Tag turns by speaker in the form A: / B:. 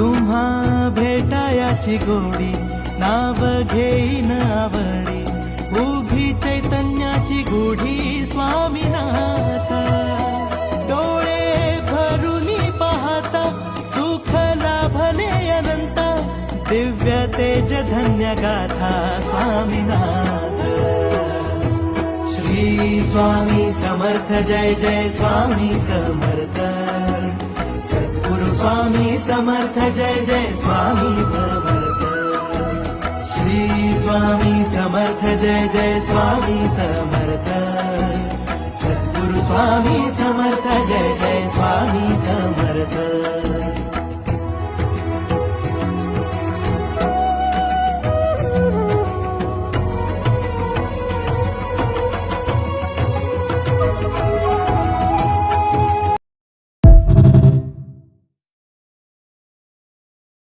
A: तुम्हा भेटायाची गोडी नाव घेईन आवडी उभी चैतन्याची गुढी स्वामीनाथ डोळे भरुनी पाहता सुख लाभले अनंत दिव्य तेज धन्य गाथा स्वामीनाथ श्री स्वामी समर्थ जय जय स्वामी समर्थ सद्गुरु स्वामी समर्थ जय जय स्वामी समर्थ श्री स्वामी समर्थ जय जय स्वामी समर्थ सद्गुरु स्वामी समर्थ जय जय स्वामी समर्थ।